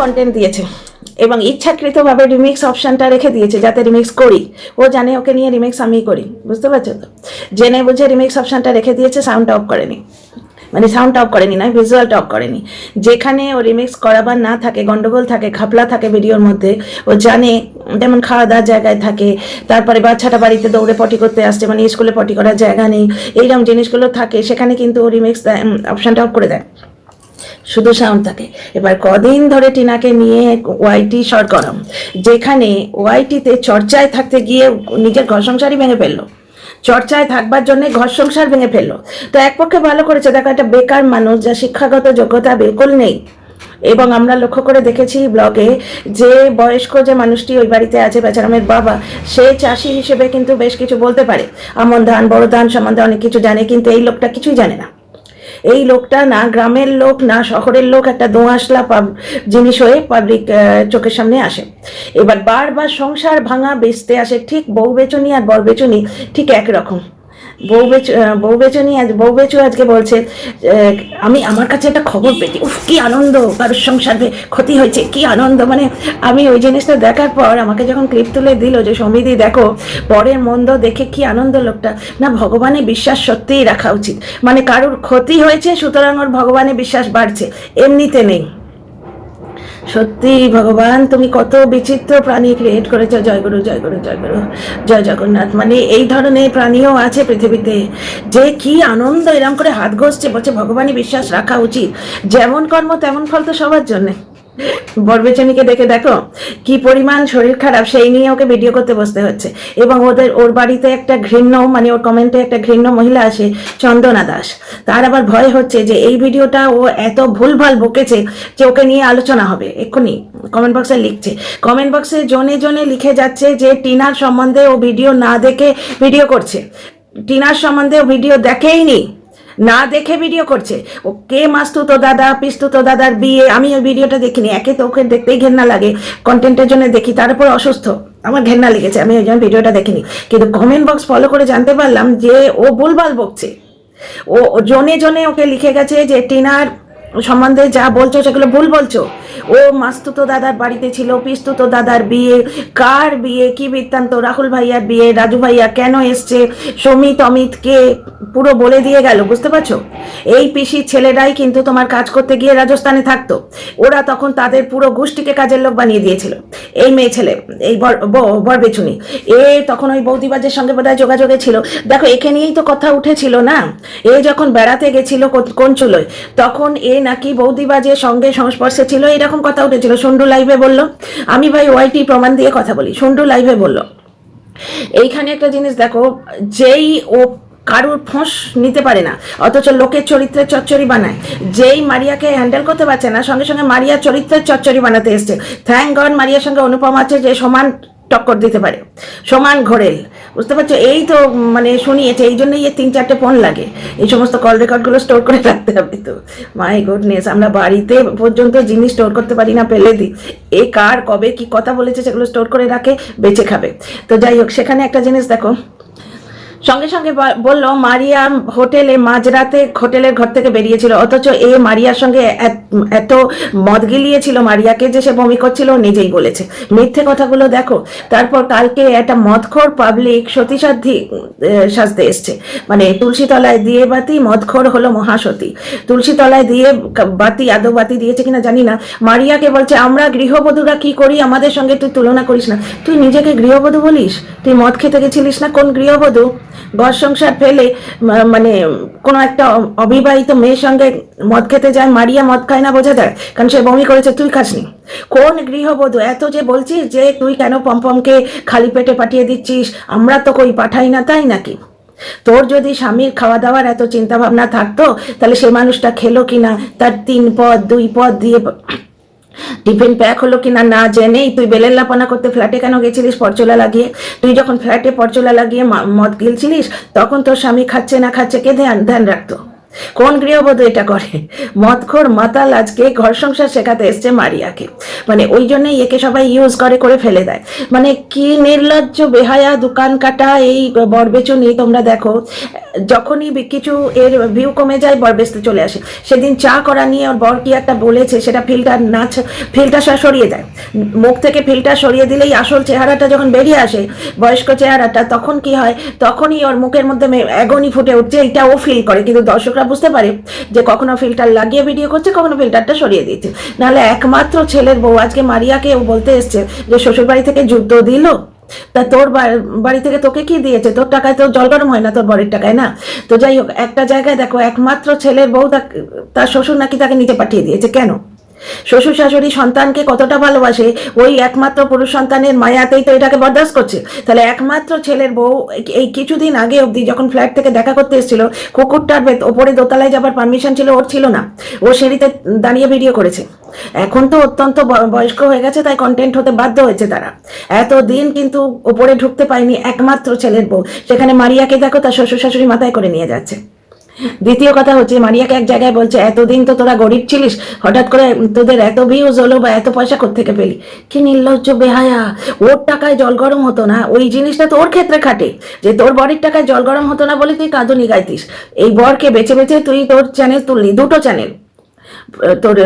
Content দিয়েছে এবং ইচ্ছাকৃতভাবে রিমিক্স অপশানটা রেখে দিয়েছে যাতে রিমিক্স করি। ও জানে ওকে নিয়ে রিমিক্স আমি করি, বুঝতে পারছো তো? জেনে বুঝে রিমিক্স অপশানটা রেখে দিয়েছে, সাউন্ড অফ করেনি, মানে সাউন্ড অফ করেনি না, ভিজুয়ালটা অফ করেনি। যেখানে ও রিমিক্স করাবার না থাকে, গন্ডগোল থাকে, ঘাপলা থাকে ভিডিওর মধ্যে, ও জানে, যেমন খাওয়া দাওয়ার জায়গায় থাকে, তারপরে বাচ্চাটা বাড়িতে দৌড়ে পটি করতে আসছে, মানে স্কুলে পটি করার জায়গা নেই, এইরকম জিনিসগুলো থাকে, সেখানে কিন্তু ও রিমিক্স অপশানটা অফ করে দেয়, শুধু সাউন্ড থাকে। এবার কদিন ধরে টিনাকে নিয়ে ওয়াইটি সরগরম, যেখানে ওয়াইটিতে চর্চায় থাকতে গিয়ে নিজের ঘর সংসারই ভেঙে ফেললো, চর্চায় থাকবার জন্য ঘর সংসার ভেঙে ফেললো। তো এক পক্ষে ভালো করেছে, দেখো একটা বেকার মানুষ, যা শিক্ষাগত যোগ্যতা বিলকুল নেই, এবং আমরা লক্ষ্য করে দেখেছি ব্লগে যে বয়স্ক যে মানুষটি ওই বাড়িতে আছে, বেচারামের বাবা, সে চাষি হিসেবে কিন্তু বেশ কিছু বলতে পারে, আমন ধান বড় ধান সম্বন্ধে অনেক কিছু জানে, কিন্তু এই লোকটা কিছুই জানে না। এই লোকটা না গ্রামের লোক না শহরের লোক, একটা দোঁয়াশলা জিনিস হয়ে পাবলিক চোখের সামনে আসে। এবার বারবার সংসার ভাঙা বেচতে আসে, ঠিক বউ বেচনি আর বর বেচনি ঠিক একরকম। বউ বেচু আজকে বলছে আমি, আমার কাছে একটা খবর পেয়েছি, উফ কি আনন্দ, কারোর সংসারে ক্ষতি হয়েছে, কি আনন্দ। মানে আমি ওই জিনিসটা দেখার পর আমাকে যখন ক্লিপ তুলে দিল যে সমিতি দেখো পরের মন্দ দেখে কি আনন্দ লোকটা, না ভগবানে বিশ্বাস সত্যিই রাখা উচিত। মানে কারোর ক্ষতি হয়েছে সুতরাং ওর ভগবানে বিশ্বাস বাড়ছে, এমনিতে নেই। সত্যি ভগবান তুমি কত বিচিত্র প্রাণী ক্রিয়েট করেছো, জয় গুরু জয় গুরু জয় গুরু জয় জগন্নাথ। মানে এই ধরনের প্রাণীও আছে পৃথিবীতে, যে কি আনন্দ এরম করে হাত ঘষছে, বলছে ভগবানই বিশ্বাস রাখা উচিত, যেমন কর্ম তেমন ফল তো সবার জন্যে। বরবেচনিকে দেখে দেখো কি পরিমাণ শরীর খারাপ, সেই নিয়ে ওকে ভিডিও করতে বসতে হচ্ছে। এবং ওর বাড়িতে একটা ঘৃণ্য, মানে ওর কমেন্টে একটা ঘৃণ্য মহিলা আসে, চন্দনা দাস, তার আবার ভয় হচ্ছে যে এই ভিডিওটা ও এত ভুলভাল বকেছে যে ওকে নিয়ে আলোচনা হবে। এক্ষুনি কমেন্ট বক্সে লিখছে, কমেন্ট বক্সে জনে জনে লিখে যাচ্ছে যে টিনার সম্বন্ধে ও ভিডিও না দেখে ভিডিও করছে, টিনার সম্বন্ধে ও ভিডিও দেখেই নি, না দেখে ভিডিও করছে। ও কে মাস্তুতো দাদা পিস্তুতো দাদার বিয়ে, আমি ওই ভিডিওটা দেখিনি, একে তো ওকে দেখতেই ঘেন্না লাগে, কন্টেন্টের জন্য দেখি, তার উপর অসুস্থ, আমার ঘেন্না লেগেছে, আমি ওই জন্য ভিডিওটা দেখিনি। কিন্তু কমেন্ট বক্স ফলো করে জানতে পারলাম যে ও ভুলভাল বকছে। ও জনে জনে ওকে লিখে গেছে যে টিনার সম্বন্ধে যা বলছো সেগুলো ভুল বলছো, ও মাস্তুতো দাদার বাড়িতে ছিল, পিস্তুতো দাদার বিয়ে, কার বিয়ে, কি বৃত্তান্ত, রাহুল ভাইয়ার বিয়ে, রাজু ভাইয়া কেন এসছে, সমিত অমিতকে পুরো বলে দিয়ে গেল, বুঝতে পারছো? এই পিসির ছেলেরাই কিন্তু তোমার কাজ করতে গিয়ে রাজস্থানে থাকতো, ওরা তখন তাদের পুরো গোষ্ঠীকে কাজের লোক বানিয়ে দিয়েছিল। এই মেয়ে ছেলে, এই বরবেচুনি, এ তখন ওই বৌদিবাজের সঙ্গে বোধহয় যোগাযোগে ছিল। দেখো একে নিয়েই তো কথা উঠেছিল না, এ যখন বেড়াতে গেছিল কোন চুলোয়, তখন এ নাকি বৌদিবাজের সঙ্গে সংস্পর্শে ছিল, এরকম কথা উঠেছিল। সন্ডু লাইভে বলল, আমি ভাই ওয়াইটি প্রমাণ দিয়ে কথা বলি, সন্ডু লাইভে বলল। এইখানে একটা জিনিস দেখো, যেই ও কারুর ফোঁস নিতে পারে না, অথচ লোকের চরিত্রের চচ্চড়ি বানায়, যেই মারিয়াকে হ্যান্ডেল করতে পারছে না, সঙ্গে সঙ্গে মারিয়ার চরিত্রের চচ্চড়ি বানাতে এসছে। থ্যাংক গড মারিয়ার সঙ্গে অনুপম আছে যে সমান টক্কর দিতে পারে, সমান ঘোরেল, বুঝতে পারছো? এই তো মানে শুনিয়েছে, এই জন্যই এর 3-4টে ফোন লাগে, এই সমস্ত কল রেকর্ডগুলো স্টোর করে রাখতে হবে। তো মাই গুডনেস, আমরা বাড়িতে পর্যন্ত জিনিস স্টোর করতে পারি না, ফেলে দিই। এ কার কবে কি কথা বলেছে সেগুলো স্টোর করে রাখে, বেঁচে খাবে। তো যাই হোক, সেখানে একটা জিনিস দেখো, সঙ্গে সঙ্গে বললো মারিয়া হোটেলে মাঝরাতে হোটেলের ঘর থেকে বেরিয়েছিল, অথচ এ মারিয়ার সঙ্গে এত মদ গিলিয়েছিল মারিয়াকে যে সে বমি করছিল, নিজেই বলেছে। মিথ্যে কথাগুলো দেখো। তারপর কালকে একটা মদখোর পাবলিক সতীসাধ্যী সাজতে এসছে, মানে তুলসীতলায় দিয়ে বাতি, মদখোর হলো মহাসতী। তুলসীতলায় দিয়ে বাতি, আদৌ বাতি দিয়েছে কিনা জানি না, মারিয়াকে বলছে আমরা গৃহবধূরা কি করি আমাদের সঙ্গে তুই তুলনা করিস না। তুই নিজেকে গৃহবধূ বলিস? তুই মদ খেতে গেছিলিস না? কোন গৃহবধূ ঘর সংসার ফেলে মানে কোনো একটা অবিবাহিত মেয়ের সঙ্গে মদ খেতে যায়? মারিয়া মদ খায় না বোঝা যায়, কারণ সে বমি করেছে, তুই খাসনি। কোন গৃহবধূ? এত যে বলছিস যে তুই কেন পমপমকে খালি পেটে পাঠিয়ে দিচ্ছিস, আমরা তো কই পাঠাই না, তাই নাকি? তোর যদি স্বামীর খাওয়া দাওয়ার এত চিন্তা ভাবনা থাকতো, তাহলে সে মানুষটা খেলো কিনা, তার 3 পদ 2 পদ দিয়ে টিফিন প্যাক হলো কিনা না জেনেই তুই বেলের লাপানা করতে ফ্ল্যাটে কেন গেছিলিস পরচুলা লাগিয়ে? তুই যখন ফ্ল্যাটে পরচুলা লাগিয়ে মদ গিলছিলিস, তখন তোর স্বামী খাচ্ছে না খাচ্ছে কে ধ্যান রাখতো? কোন গৃহবধূ এটা করে? মদখোর মাতাল আজকে ঘর সংসার শেখাতে এসছে মারিয়াকে, মানে ওই জন্যই একে সবাই ইউজ করে ফেলে দেয়। মানে কি নির্লজ্জ বেহায়া দোকান কাটা এই বরবেচুনি। তোমরা দেখো যখনই কিছু এর ভিউ কমে যায় বর বেচতে চলে আসে। সেদিন চা করা নিয়ে ওর বর কি একটা বলেছে, সেটা ফিল্টার সরিয়ে দেয়, মুখ থেকে ফিল্টার সরিয়ে দিলেই আসল চেহারাটা যখন বেরিয়ে আসে, বয়স্ক চেহারাটা, তখন কি হয়, তখনই ওর মুখের মধ্যে অ্যাগনি ফুটে উঠছে। এটা ও ফিল করে, কিন্তু দর্শকরা বুঝতে পারে যে কখনো ফিল্টার লাগিয়ে ভিডিও করছে, কখনো ফিল্টারটা সরিয়ে দিচ্ছে। নাহলে একমাত্র ছেলের বউ আজকে মারিয়াকে ও বলতে এসছে যে শ্বশুর বাড়ি থেকে যুদ্ধ দিল, তা তোর বাড়ি থেকে তোকে কি দিয়েছে? তোর টাকায় তো জল গরম হয় না, তোর বরের টাকায় না। তো যাই হোক, একটা জায়গায় দেখো একমাত্র ছেলের বউ তার শ্বশুর নাকি তাকে নিচে পাঠিয়ে দিয়েছে। কেন? শ্বশুর শাশুড়ি সন্তানকে কতটা ভালোবাসে, ওই একমাত্র পুরুষ সন্তানের মায়াতেই তো এটাকে বরদাস্ত করছে। তাহলে একমাত্র ছেলের বউ এই কিছুদিন আগে অবধি যখন ফ্ল্যাট থেকে দেখা করতে এসেছিল, কুকুরটার ওপরে দোতলায় যাবার পারমিশন ছিল, ওর ছিল না, ও সিঁড়িতে দাঁড়িয়ে ভিডিও করেছে। এখন তো অত্যন্ত বয়স্ক হয়ে গেছে, তাই কন্টেন্ট হতে বাধ্য হয়েছে তারা। এতদিন কিন্তু ওপরে ঢুকতে পায়নি একমাত্র ছেলের বউ, সেখানে মারিয়াকে দেখো তার শ্বশুর শাশুড়ি মাথায় করে নিয়ে যাচ্ছে। দ্বিতীয় কথা হচ্ছে, মারিয়াকে এক জায়গায় বলছে এতদিন তো তোরা গরিব ছিলিস, হঠাৎ করে তোদের এত ভিউজ হলো বা এত পয়সা কোত্থেকে পেলি? কি নির্লজ্জ বেহায়া! ওর টাকায় জল গরম হতো না, ওই জিনিসটা তো ওর ক্ষেত্রে খাটে, যে তোর বরের টাকায় জল গরম হতো না বলে তুই কাঁদুনি গাইতিস। এই বরকে বেছে বেছে তুই তোর চ্যানেল তুললি, দুটো চ্যানেল, তোর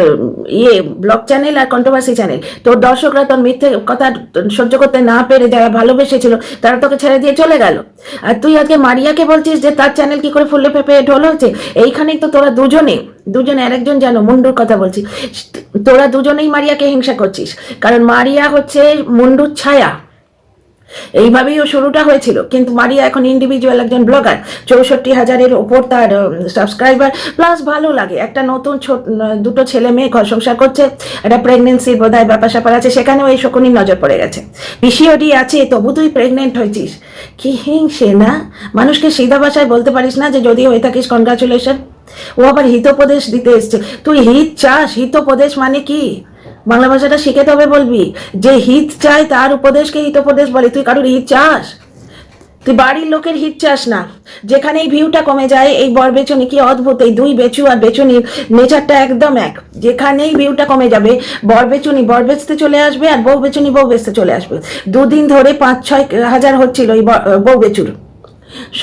ব্লগ চ্যানেল আর কন্ট্রোভার্সি চ্যানেল। তোর দর্শকরা তোর মিথ্যে কথা সহ্য করতে না পেরে যারা ভালোবেসেছিল তারা তোকে ছেড়ে দিয়ে চলে গেল। আর তুই আজকে মারিয়াকে বলছিস যে তার চ্যানেল কি করে ফুলে ফেপে ঢোল হচ্ছে। এইখানেই তো তোরা দুজনে আরেকজন জানো মুন্ডুর কথা বলছি, তোরা দুজনেই মারিয়াকে হিংসা করছিস, কারণ মারিয়া হচ্ছে মুন্ডুর ছায়া। এইভাবেই ও শুরুটা হয়েছিল, কিন্তু মারিয়া এখন ইন্ডিভিজুয়াল একজন ব্লগার, 64,000-এর ওপর তার সাবস্ক্রাইবার, প্লাস ভালো লাগে একটা নতুন দুটো ছেলে মেয়ে ঘর সংসার করছে, একটা প্রেগনেন্সির বোধহয় ব্যাপার স্যাপার আছে, সেখানেও এই শকুনির নজর পড়ে গেছে। পিসিওডি আছে, তবু তুই প্রেগনেন্ট হয়েছিস, কি হিংসে না? মানুষকে সিধা ভাষায় বলতে পারিস না যে যদি হয়ে থাকিস কনগ্রাচুলেশন? ও আবার হিতোপদেশ দিতে এসছে। তুই হিত চাস? হিতোপদেশ মানে কি? বাংলা ভাষাটা শিখে তবে বলবি। যে হিত চায় তার উপদেশকে হিতোপদেশ বলে। তুই কারোর হিত চাস? তুই বাড়ির লোকের হিত চাস না। যেখানেই ভিউটা কমে যায়, এই বর বেচুনি কি অদ্ভুত, এই দুই বেচু আর বেচুনির নেচারটা একদম এক। যেখানেই ভিউটা কমে যাবে, বর বেচুনি বর বেচতে চলে আসবে আর বউ বেচুনি বউ বেচতে চলে আসবে। দুদিন ধরে 5-6 হাজার হচ্ছিল এই বউ বেচুর,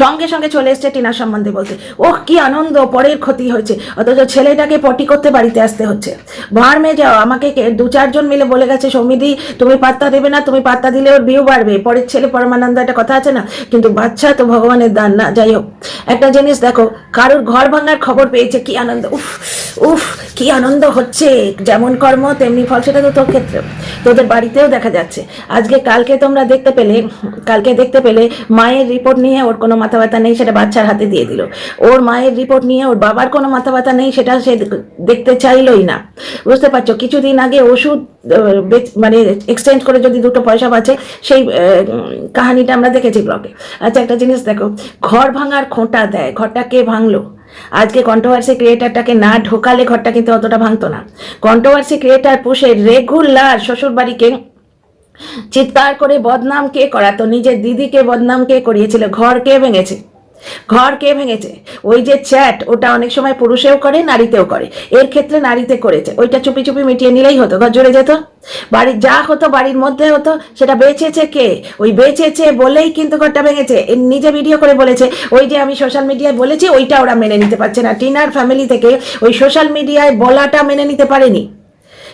সঙ্গে সঙ্গে চলে এসছে টিনার সম্বন্ধে বলতে। ওহ কি আনন্দ, পরের ক্ষতি হয়েছে, অথচ ছেলেটাকে পটি করতে বাড়িতে আসতে হচ্ছে। ভাড় মেয়ে যাও, আমাকে 2-4 জন মিলে বলে গেছে সৌমিদি তুমি পাত্তা দেবে না, তুমি পাত্তা দিলে ওর ভিউ বাড়বে, পরের ছেলে পরমানন্দ, একটা কথা আছে না, কিন্তু বাচ্চা তো ভগবানের দান না। যাই হোক, একটা জিনিস দেখো, কারোর ঘর ভাঙার খবর পেয়েছে, কি আনন্দ, উফ উফ কি আনন্দ হচ্ছে। যেমন কর্ম তেমনি ফল, সেটা তো তোর ক্ষেত্রে, তোদের বাড়িতেও দেখা যাচ্ছে। কালকে তোমরা দেখতে পেলে মায়ের রিপোর্ট নিয়ে ওর কোনো মাথা ব্যথা নেই, সেটা বাচ্চার হাতে দিয়ে দিল। ওর মায়ের রিপোর্ট নিয়ে ওর বাবার কোনো মাথা ব্যথা নেই, সেটা সে দেখতে চাইলই না। বুঝতে পারছো? কিছুদিন আগে ওষুধ মানে এক্সচেঞ্জ করে যদি 2 পয়সা বাঁচে, সেই কাহিনীটা আমরা দেখেছি ব্লগে। আচ্ছা একটা জিনিস দেখো, ঘর ভাঙার খোঁটা দেয়, ঘরটা কে ভাঙলো? আজকে কন্ট্রোভার্সি ক্রিয়েটারটাকে না ঢোকালে ঘরটা কিন্তু অতটা ভাঙতো না। কন্ট্রোভার্সি ক্রিয়েটার পুষে রেগুলার শ্বশুর বাড়িকে চিৎকার করে বদনাম কে করাতো? নিজের দিদিকে বদনাম কে করিয়েছিল? ঘর কে ভেঙেছে? ওই যে চ্যাট, ওটা অনেক সময় পুরুষেও করে নারীতেও করে, এর ক্ষেত্রে নারীতে করেছে। ওইটা চুপি চুপি মিটিয়ে নিলেই হতো, ঘর জুড়ে যেত। বাড়ির যা হতো বাড়ির মধ্যে হতো, সেটা বেঁচেছে কে? ওই বেঁচেছে বলেই কিন্তু ঘরটা ভেঙেছে। নিজে ভিডিও করে বলেছে, ওই যে আমি সোশ্যাল মিডিয়ায় বলেছি, ওইটা ওরা মেনে নিতে পারছে না। টিনার ফ্যামিলি থেকে ওই সোশ্যাল মিডিয়ায় বলাটা মেনে নিতে পারেনি,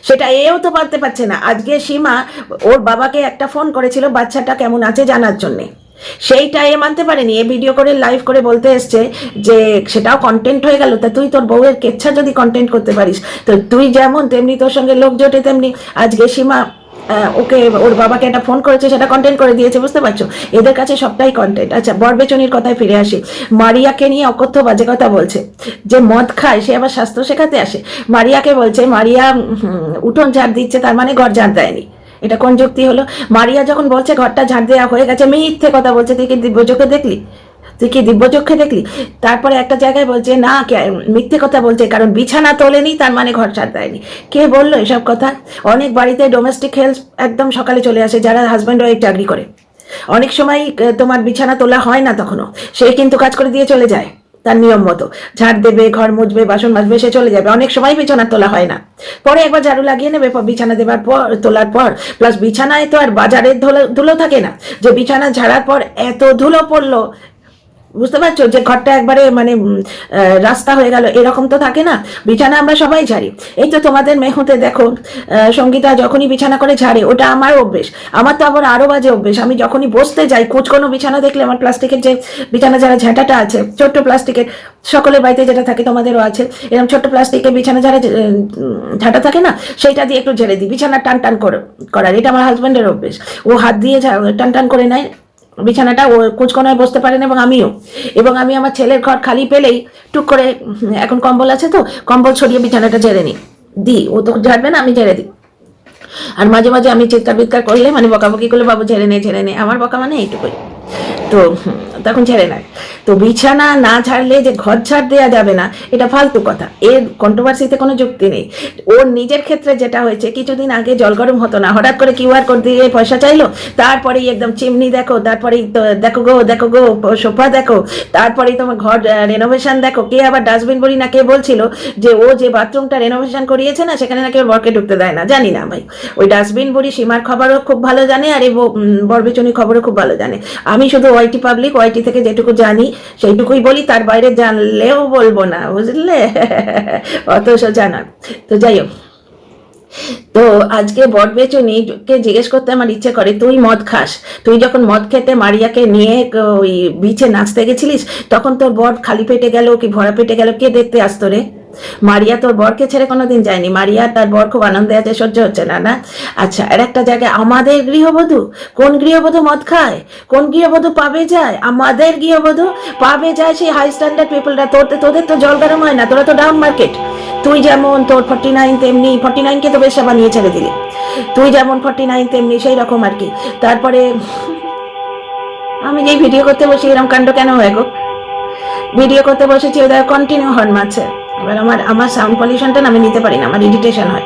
সেটা এও তো পারতে পারছে না। আজকে সীমা ওর বাবাকে একটা ফোন করেছিল বাচ্চাটা কেমন আছে জানার জন্যে, সেইটা এ মানতে পারেনি। এ ভিডিও করে লাইভ করে বলতে এসছে যে সেটাও কন্টেন্ট হয়ে গেল। তা তুই তোর বউয়ের কেচ্ছা যদি কন্টেন্ট করতে পারিস, তো তুই যেমন তেমনি তোর সঙ্গে লোক জোটে তেমনি। আজকে সীমা ওকে ওর বাবাকে একটা ফোন করেছে, সেটা কন্টেন্ট করে দিয়েছে। বুঝতে পারছো? এদের কাছে সবটাই কন্টেন্ট। আচ্ছা বরবেচনির কথায় ফিরে আসি। মারিয়াকে নিয়ে অকথ্য বাজে কথা বলছে, যে মদ খায় সে আবার স্বাস্থ্য শেখাতে আসে। মারিয়াকে বলছে মারিয়া উঠোন ঝাড় দিচ্ছে, তার মানে ঘর ঝাড় দেয়নি। এটা কোন যুক্তি হলো? মারিয়া যখন বলছে ঘরটা ঝাড় দেওয়া হয়ে গেছে, মিথ্যে কথা বলছে। তুই কি দিব্যচক্ষে দেখলি? তারপরে একটা জায়গায় বলছে না মিথ্যে কথা বলছে, কারণ বিছানা তোলেনি, তার মানে ঘর ঝাড় দেয়নি। কে বললো এসব কথা? অনেক বাড়িতে ডোমেস্টিক হেল্প একদম সকালে চলে আসে, যারা হাজব্যান্ড ওয়াইফ চাকরি করে। অনেক সময় তোমার বিছানা তোলা হয় না, তখনও সে কিন্তু কাজ করে দিয়ে চলে যায়। তার নিয়ম মতো ঝাড় দেবে, ঘর মুছবে, বাসন মাজবে, সে চলে যাবে। অনেক সময় বিছানা তোলা হয় না, পরে একবার ঝাড়ু লাগিয়ে নেবে বিছানা দেবার পর, তোলার পর। প্লাস বিছানায় তো আর বাজারের ধুলো থাকে না যে বিছানা ঝাড়ার পর এত ধুলো পড়লো, বুঝতে পারছো, যে ঘরটা একবারে মানে রাস্তা হয়ে গেল, এরকম তো থাকে না। বিছানা আমরা সবাই ঝাড়ি। এই তো তোমাদের মেহুতে দেখো, সঙ্গীতা যখনই বিছানা করে ঝাড়ে, ওটা আমার অভ্যেস। আমার তো আবার আরো বাজে অভ্যেস, আমি যখনই বসতে যাই কুচকোনো বিছানা দেখলে, আমার প্লাস্টিকের যে বিছানা যারা ঝাঁটাটা আছে, ছোট্ট প্লাস্টিকের, সকলের বাড়িতে যেটা থাকে তোমাদেরও আছে, এরকম ছোট্ট প্লাস্টিকের বিছানা যারা ঝাঁটা থাকে না, সেইটা দিয়ে একটু ঝেড়ে দিই বিছানা টান টান করার। এটা আমার হাজব্যান্ডের অভ্যেস, ও হাত দিয়ে টান টান করে নেয় বিছানাটা, ও কুচকোনায় বসতে পারেন, এবং আমিও। এবং আমি আমার ছেলের ঘর খালি পেলেই টুক করে, এখন কম্বল আছে তো, কম্বল ছড়িয়ে বিছানাটা ঝেড়ে দিই। ও তো ঝাড়বে না, আমি ঝেড়ে দিই। আর মাঝে মাঝে আমি চিৎকার বিৎকার করলে, মানে বকাবকি করলে, বাবু ঝেড়ে নে, আমার বকা মানে এইটুকুই, তো তখন ঝেড়ে নেয়। তো বিছানা না ঝাড়লে যে ঘর ঝাড় দেওয়া যাবে না, এটা ফালতু কথা, এর কন্ট্রোভার্সিতে কোনো যুক্তি নেই। ওর নিজের ক্ষেত্রে যেটা হয়েছে, কিছুদিন আগে জল গরম হতো না, হঠাৎ করে কিউআর কোড দিয়ে পয়সা চাইলো, তারপরেই একদম চিমনি দেখো, তারপরেই দেখো গো সোফা দেখো, তারপরেই তোমার ঘর রেনোভেশন দেখো। কে আবার ডাস্টবিন বলি না কে বলছিল যে ও যে বাথরুমটা রেনোভেশন করিয়েছে না, সেখানে নাকি ওর বরকে ঢুকতে দেয় না, জানি না ভাই। ওই ডাস্টবিন বুড়ি সীমার খবরও খুব ভালো জানে, আর এই বরবেচনি খবরও খুব ভালো জানে। আমি শুধু ওয়াইটি পাবলিক, ওয়াইটি থেকে যেটুকু জানি সেইটুকুই বলি, তার বাইরে জানলেও বলবো না, বুঝলে, অত সোজা না। তো যাই হোক, তো আজকে বরবেচনিকে জিজ্ঞেস করতে আমার ইচ্ছে করে, তুই মদ খাস, তুই যখন মদ খেতে মারিয়াকে নিয়ে ওই বিচে নাচতে গেছিলিস, তখন তোর বর খালি পেটে গেল কি ভরা পেটে গেল, কে দেখতে আসতো রে? মারিয়া তোর বরকে ছেড়ে কোনোদিন যায়নি, মারিয়া তার বর খুব আনন্দে আছে, সহ্য হচ্ছে না, না? আচ্ছা, আর একটা জায়গায় আমাদের গৃহবধূ, কোন গৃহবধূ মদ খায়? কোন গৃহবধূ পাবে যায়? আমাদের গৃহবধূ পাবে যায় সেই হাই স্ট্যান্ডার্ড পিপলরা। তোদের তো জল গরম হয় না, তোরা তো ডাউন মার্কেট। তুই যেমন তোর 49 তেমনি 49কে তো বেশা বানিয়ে ছেড়ে দিলি, তুই যেমন 49 তেমনি সেই রকম আর কি। তারপরে আমি যেই ভিডিও করতে বসি, এরকম কাণ্ড কেন হয় গো? ভিডিও করতে বসেছি, ওদের কন্টিনিউ হর্ন মারছে। এবার আমার সাউন্ড পলিউশনটা আমি নিতে পারি না, আমার ইরিটেশন হয়।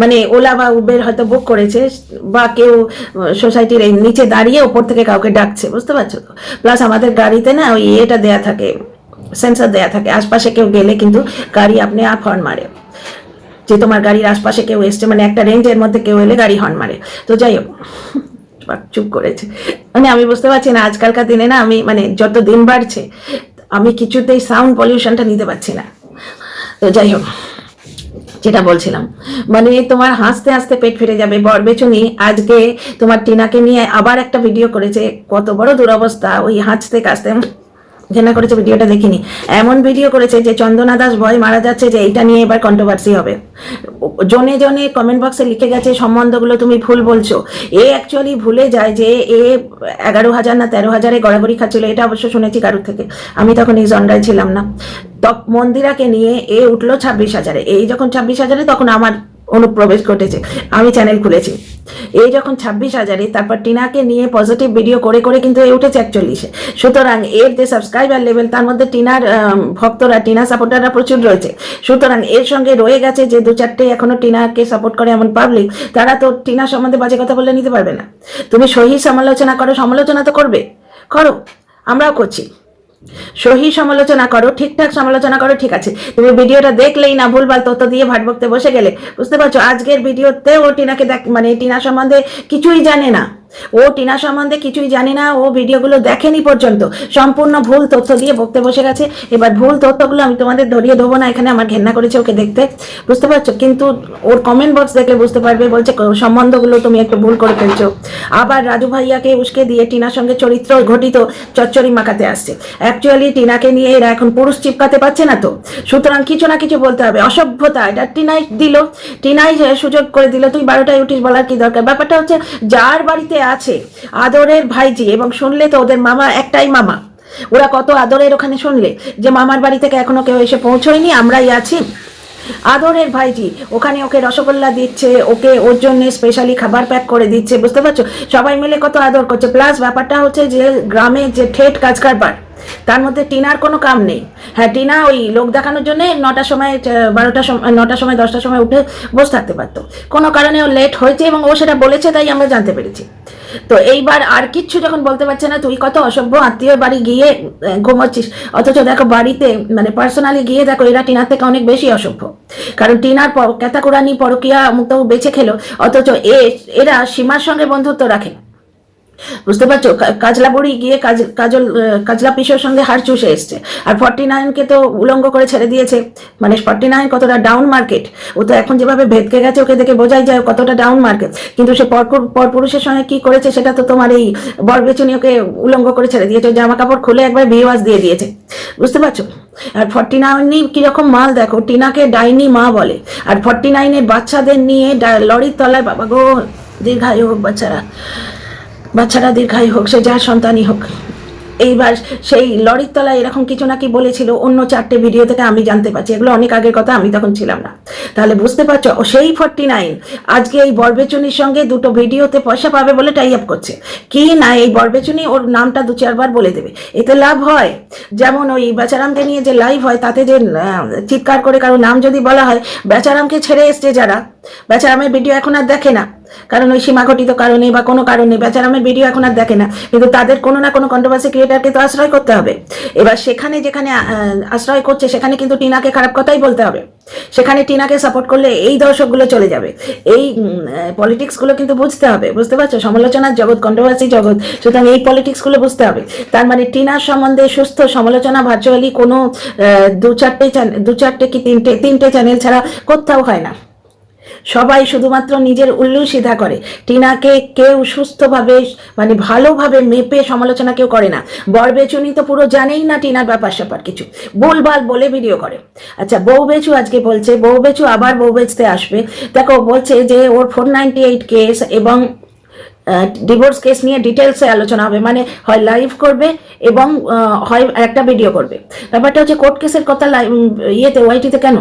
মানে ওলা বা উবের হয়তো বুক করেছে, বা কেউ সোসাইটির নিচে দাঁড়িয়ে ওপর থেকে কাউকে ডাকছে, বুঝতে পারছো তো? প্লাস আমাদের গাড়িতে না ওই এটা দেয়া থাকে, সেন্সার দেয়া থাকে, আশপাশে কেউ গেলে কিন্তু গাড়ি আপনি আপ হর্ন মারে, যে তোমার গাড়ির আশপাশে কেউ এসছে, মানে একটা রেঞ্জের মধ্যে কেউ এলে গাড়ি হর্ন মারে। তো যাই হোক, চুপ করেছে। মানে আমি বুঝতে পারছি না, আজকালকার দিনে না, আমি মানে যত দিন বাড়ছে আমি কিছুতেই সাউন্ড পলিউশনটা নিতে পারছি না। তো যাই হোক, যেটা বলছিলাম, মানে তোমার হাসতে হাসতে পেট ফেটে যাবে। বরবেচনি আজকে তোমার টিনাকে নিয়ে আবার একটা ভিডিও করেছে, কত বড় দুরবস্থা, ওই হাসতে কাশতে ঘেনা করেছে, ভিডিওটা দেখিনি। এমন ভিডিও করেছে যে চন্দনা দাস ভয় মারা যাচ্ছে যে এইটা নিয়ে এবার কন্ট্রোভার্সি হবে। জনে জনে কমেন্ট বক্সে লিখে গেছে সম্বন্ধগুলো তুমি ভুল বলছো। এ অ্যাকচুয়ালি ভুলে যায় যে এ 11,000 না 13,000 গড়াগড়ি খাচ্ছিল, এটা অবশ্য শুনেছি কারোর থেকে, আমি তখন এই জনরায় ছিলাম না। মন্দিরাকে নিয়ে এ উঠলো 26,000, এই যখন 26,000, তখন আমার অনুপ্রবেশ ঘটেছে, আমি চ্যানেল খুলেছি। এই যখন 26,000, তারপর টিনাকে নিয়ে পজিটিভ ভিডিও করে করে কিন্তু এ উঠেছে 41। সুতরাং এর যে সাবস্ক্রাইবার লেভেল, তার মধ্যে টিনার ভক্তরা, টিনা সাপোর্টাররা প্রচুর রয়েছে। সুতরাং এর সঙ্গে রয়ে গেছে যে 2-4টে এখনো টিনাকে সাপোর্ট করে এমন পাবলিক, তারা তো টিনা সম্বন্ধে বাজে কথা বললে নিতে পারবে না। তুমি সহি সমালোচনা করো, সমালোচনা তো করবে, করো, আমরাও করছি। সহি সমালোচনা করো, ঠিকঠাক সমালোচনা করো, ঠিক আছে। তুমি ভিডিওটা দেখলেই না ভুলভাল তথ্য দিয়ে ভাট বকতে বসে গেলে, বুঝতে পারছো? আজকের ভিডিওতে ও টিনাকে মানে টিনা সম্বন্ধে কিছুই জানে না, ও টিনা সম্বন্ধে কিছুই জানে না, ও ভিডিওগুলো দেখেনি পর্যন্ত, সম্পূর্ণ ভুল তথ্য দিয়ে বকতে বসে গেছে। এবার ভুল তথ্যগুলো আমি তোমাদের ধরিয়ে দেবো না এখানে, আমার ঘেন্না করেছে ওকে দেখতে, বুঝতে পারছো? কিন্তু ওর কমেন্ট বক্স দেখলে বুঝতে পারবে, বলছে সম্বন্ধগুলো তুমি একটু ভুল করে ফেলছো। আবার রাজু ভাইয়াকে উস্কে দিয়ে টিনার সঙ্গে চরিত্র ঘটিত চচ্চড়ি মাখাতে আসছে। অ্যাকচুয়ালি টিনাকে নিয়ে এরা এখন পুরুষ চিপকাতে পারছে না তো, সুতরাং কিছু না কিছু বলতে হবে। অসভ্যতা, এটা টিনাই দিল, টিনাই সুযোগ করে দিল। তুই 12টায় উঠিস, বলার কি দরকার? ব্যাপারটা হচ্ছে, যার বাড়িতে আছে আদরের ভাইজি, এবং শুনলে তো ওদের মামা একটাই মামা, ওরা কত আদরের, ওখানে শুনলে যে মামার বাড়ি থেকে এখনো কেউ এসে পৌঁছয়নি, আমরাই আছি। আদরের ভাইজি ওখানে ওকে রসগোল্লা দিচ্ছে, ওকে ওর জন্য স্পেশালি খাবার প্যাক করে দিচ্ছে, বুঝতে পারছো? সবাই মিলে কত আদর করছে। প্লাস ব্যাপারটা হচ্ছে যে গ্রামে যে ঠেট কাজ কারবার, তার মধ্যে টিনার কোনো কাম নেই। হ্যাঁ, টিনা ওই লোক দেখানোর জন্য 9টার সময় 12টার সময় 9টার সময় 10টার সময় উঠে বসে থাকতে পারতো, কোনো কারণে ও লেট হয়েছে এবং ও সেটা বলেছে, তাই আমরা জানতে পেরেছি। তো এইবার আর কিচ্ছু যখন বলতে পারছে না, তুই কত অসভ্য, আত্মীয় বাড়ি গিয়ে ঘুমাচ্ছিস, অথচ দেখো বাড়িতে মানে পার্সোনালি গিয়ে দেখো এরা টিনার থেকে অনেক বেশি অসভ্য। কারণ টিনার ক্যাতাকুরানি পরকিয়া মুক্ত বেঁচে খেলো, অথচ এরা সীমার সঙ্গে বন্ধুত্ব রাখে। বুঝতে পারছো, কাজলা বুড়ি গিয়ে কাজলা পিসোর সঙ্গে হার চুষে এসছে, আর 49কে তো উলঙ্গ করে ছেড়ে দিয়েছে। মানে 49 কতটা ডাউন মার্কেট, ও তো এখন যেভাবে ভেদকে গেছে ওকে দেখে বোঝাই যায় কতটা ডাউন মার্কেট। কিন্তু সে পরপুরুষের সঙ্গে কি করেছে সেটা তো তোমার এই বরবেচুনি ওকে উলঙ্গ করে ছেড়ে দিয়েছে, জামা কাপড় খুলে একবার বিওয়াজ দিয়ে দিয়েছে। বুঝতে পারছো, আর 49 কিরকম মাল দেখো, টিনাকে ডাইনি মা বলে, আর 49-এর বাচ্চাদের নিয়ে লরির তলায়, বাবা গো দীর্ঘায়ু হোক বাচ্চারা দীর্ঘায়ু হোক, সে যার সন্তানই হোক। এইবার সেই লরির তলায় এরকম কিছু নাকি বলেছিল, অন্য 4টে ভিডিও থেকে আমি জানতে পারছি, এগুলো অনেক আগের কথা, আমি তখন ছিলাম না। তাহলে বুঝতে পারছো, সেই 49 আজকে এই বরবেচুনির সঙ্গে 2টো ভিডিওতে পয়সা পাবে বলে টাই আপ করছে। কি না, এই বরবেচুনি ওর নামটা 2-4 বার বলে দেবে, এতে লাভ হয়। যেমন ওই বেচারামকে নিয়ে যে লাইভ হয়, তাতে যে চিৎকার করে কারো নাম যদি বলা হয়, বেচারামকে ছেড়ে এসছে যারা, বেচারামের ভিডিও এখন আর দেখে না, কারণ ওই সীমাঘটিত কারণে বা কোনো কারণে বেচারামের ভিডিও এখন আর দেখে না, কিন্তু তাদের কোনো না কোনো কন্ট্রোভার্সি ক্রিয়েটারকে তো আশ্রয় করতে হবে। এবার সেখানে যেখানে আশ্রয় করছে সেখানে কিন্তু টিনাকে খারাপ কথাই বলতে হবে, সেখানে টিনাকে সাপোর্ট করলে এই দর্শকগুলো চলে যাবে। এই পলিটিক্সগুলো কিন্তু বুঝতে হবে, বুঝতে পারছো, সমালোচনার জগৎ, কন্ট্রোভার্সি জগৎ, সুতরাং এই পলিটিক্সগুলো বুঝতে হবে। তার মানে টিনার সম্বন্ধে সুস্থ সমালোচনা ভার্চুয়ালি কোনো 2-4টে কি 3টে চ্যানেল ছাড়া কোথাও হয় না। সবাই শুধুমাত্র নিজের উল্লু সিধা করে, টিনাকে কেউ সুস্থভাবে মানে ভালোভাবে মেপে সমালোচনা কেউ করে না। বরবেচুনি তো পুরো জানেই না টিনার ব্যাপার স্যাপার কিছু, ভুলভাল বলে ভিডিও করে। আচ্ছা, বউবেচু আজকে বলছে, বউবেচু আবার বউ বেচতে আসবে, দেখো বলছে যে ওর 498 কেস এবং ডিভোর্স কেস নিয়ে ডিটেলসে আলোচনা হবে, মানে হয় লাইভ করবে এবং হয় একটা ভিডিও করবে। ব্যাপারটা হচ্ছে কোর্ট কেসের কথা ইয়েতে ওয়াইটিতে কেন,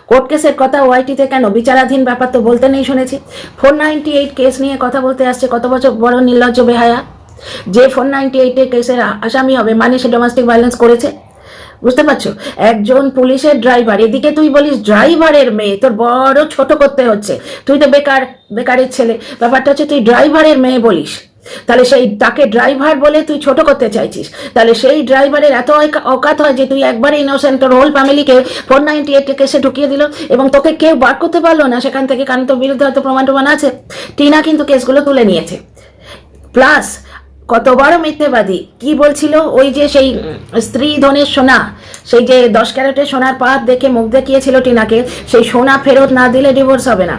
কোর্ট কেসের কথা ওয়াইটিতে কেন, বিচারাধীন ব্যাপার তো বলতে নেই শুনেছি। 498 কেস নিয়ে কথা বলতে আসছে, কত বছর বড় নির্লজ্জ বেহায়া, যে 498 কেসের আসামি হবে মানে সে ডোমেস্টিক ভায়োলেন্স করেছে। বুঝতে পারছো, একজন পুলিশের ড্রাইভার, এদিকে তুই বলিস ড্রাইভারের মেয়ে, তোর বড় ছোট করতে হচ্ছে, তুই তো বেকারের ছেলে। ব্যাপারটা হচ্ছে তুই ড্রাইভারের মেয়ে বলিস, তাহলে সেই তাকে ড্রাইভার বলে তুই ছোট করতে চাইছিস, তাহলে সেই ড্রাইভারের এত অকাত হয় যে তুই একবারে ইনোসেন্ট, তোর হোল ফ্যামিলিকে 498 কেসে ঢুকিয়ে দিল এবং তোকে কেউ বার করতে পারলো না সেখান থেকে, কারণ তোর বিরুদ্ধে হয়তো প্রমাণ আছে। টিনা কিন্তু কেসগুলো তুলে নিয়েছে, প্লাস কত বড় মিথ্যেবাদী, কি বলছিল ওই যে সেই স্ত্রী ধনের সোনা, সেই যে 10 ক্যারেটের সোনার পাত দেখে মুখ দেখিয়েছিল টিনাকে, সেই সোনা ফেরত না দিলে ডিভোর্স হবে না,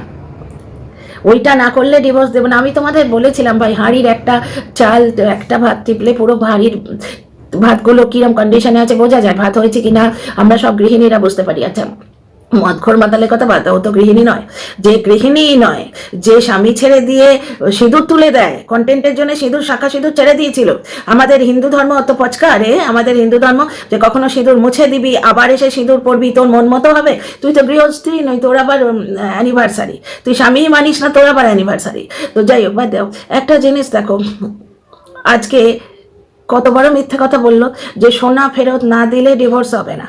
ওইটা না করলে ডিভোর্স দেবো না। আমি তোমাদের বলেছিলাম ভাই, হাঁড়ির একটা চাল একটা ভাত টিপলে পুরো হাঁড়ির ভাতগুলো কিরম কন্ডিশনে আছে বোঝা যায়, ভাত হয়েছে কিনা আমরা সব গৃহিণীরা বুঝতে পারি। আচ্ছা, মদখোর মাতালের কথা বাদ দাও, তো গৃহিণী নয়, যে গৃহিণী নয়, যে স্বামী ছেড়ে দিয়ে সিঁদুর তুলে দেয় কন্টেন্টের জন্য, সিঁদুর শাখা সিঁদুর ছেড়ে দিয়েছিল। আমাদের হিন্দু ধর্ম অত পচকা রে, আমাদের হিন্দু ধর্ম যে কখনো সিঁদুর মুছে দিবি আবার এসে সিঁদুর পরবি, তোর মন মতো হবে? তুই তো গৃহস্ত্রী নই, তোর আবার অ্যানিভার্সারি, তুই স্বামী মানিস না, তোর আবার অ্যানিভার্সারি। তো যাই হোক, বাদ দাও। একটা জিনিস দেখো, আজকে কত বড় মিথ্যে কথা বললো যে সোনা ফেরত না দিলে ডিভোর্স হবে না।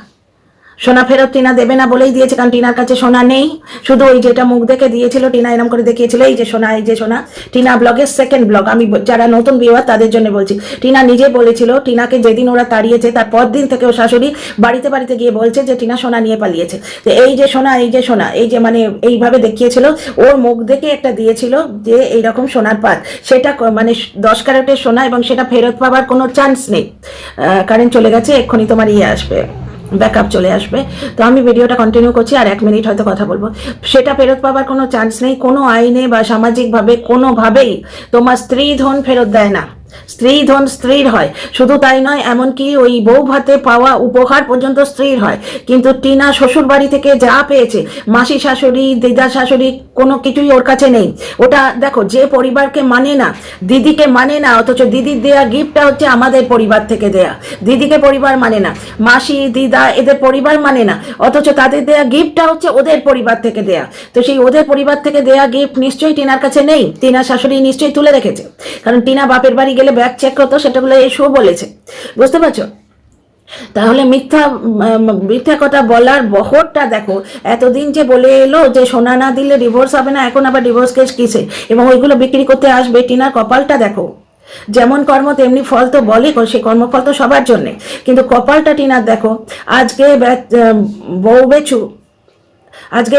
সোনা ফেরত টিনা দেবে না বলেই দিয়েছে, কারণ টিনার কাছে সোনা নেই, শুধু ওই যেটা মুখ দেখে দিয়েছিল, টিনা এরম করে দেখিয়েছিল এই যে সোনা, এই যে সোনা। টিনা ব্লগের সেকেন্ড ব্লগ, আমি যারা নতুন ভিউয়ার তাদের জন্য বলছি, টিনা নিজে বলেছিল টিনাকে যেদিন ওরা তাড়িয়েছে তার পর দিন থেকে ও শাশুড়ি বাড়িতে গিয়ে বলছে যে টিনা সোনা নিয়ে পালিয়েছে। তো এই যে সোনা, এই যে সোনা, এই যে মানে এইভাবে দেখিয়েছিল, ওর মুখ দেখে একটা দিয়েছিল যে এইরকম সোনার পাত, সেটা মানে 10 ক্যারেটের সোনা, এবং সেটা ফেরত পাবার কোনো চান্স নেই। কারেন্ট চলে গেছে, এক্ষুনি তোমার আসবে, ব্যাকআপ চলে আসবে। তো আমি ভিডিওটা কন্টিনিউ করছি, আর 1 মিনিট হয়তো কথা বলবো। সেটা ফেরত পাবার কোনো চান্স নেই, কোনো আইনে বা সামাজিকভাবে কোনোভাবেই তোমার স্ত্রী ধন ফেরত দেয় না, স্ত্রী ধন স্ত্রীর হয়। শুধু তাই নয়, এমনকি ওই বউ ভাতে পাওয়া উপহার পর্যন্ত স্ত্রীর হয়। কিন্তু টিনা শ্বশুর বাড়ি থেকে যা পেয়েছে, মাসি শাশুড়ি, দিদা শাশুড়ি, কোনো কিছুই ওর কাছে নেই। ওটা দেখো, যে পরিবারকে মানে না, দিদিকে মানে না, অথচ দিদির দেয়া গিফটটা হচ্ছে আমাদের পরিবার থেকে দেয়া। দিদিকে পরিবার মানে না, মাসি দিদা এদের পরিবার মানে না, অথচ তাদের দেয়া গিফটটা হচ্ছে ওদের পরিবার থেকে দেয়া। তো সেই ওদের পরিবার থেকে দেয়া গিফট নিশ্চয়ই টিনার কাছে নেই, টিনার শাশুড়ি নিশ্চয়ই তুলে রেখেছে, কারণ টিনা বাপের বাড়ি গেলে ব্যাগ চেক করতো, সেটাগুলো এই শো বলেছে। বুঝতে পারছো? তাহলে মিথ্যা কথা বলার বহরটা দেখো। এতদিন যে বলে এলো যে সোনা না দিলে ডিভোর্স হবে না, এখন আবার ডিভোর্স কেস কিসে, এবং ওইগুলো বিক্রি করতে আসবে। টিনার কপালটা দেখো, যেমন কর্ম তেমনি ফল তো বলে, সে কর্মফল তো সবার জন্যে, কিন্তু কপালটা টিনার দেখো। আজকে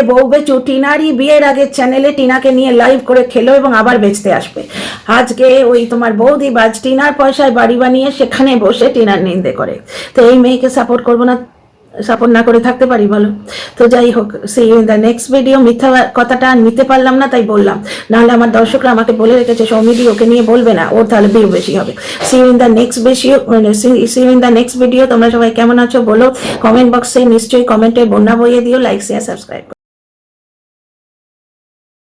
বউ বেচু টিনারই বিয়ের আগের চ্যানেলে টিনাকে নিয়ে লাইভ করে খেলো এবং আবার বেচতে আসবে। আজকে ওই তোমার বৌদি বাজ টিনার পয়সায় বাড়ি বানিয়ে সেখানে বসে টিনার নিন্দে করে। তো এই মেয়েকে সাপোর্ট করবো না, সাপোর্ট না করে থাকতে পারি বলো? তো যাই হোক, সেই ইন দ্য নেক্সট ভিডিও। মিথ্যা কথাটা নিতে পারলাম না তাই বললাম, নাহলে আমার দর্শকরা আমাকে বলে রেখেছে সৌমিদি ওকে নিয়ে বলবে না, ওর তাহলে ভিউ বেশি হবে। See in the next video. তোমরা সবাই কেমন আছো বলো কমেন্ট বক্সে, নিশ্চয়ই কমেন্টে বন্যা বইয়ে দিও, লাইক শেয়ার সাবস্ক্রাইব।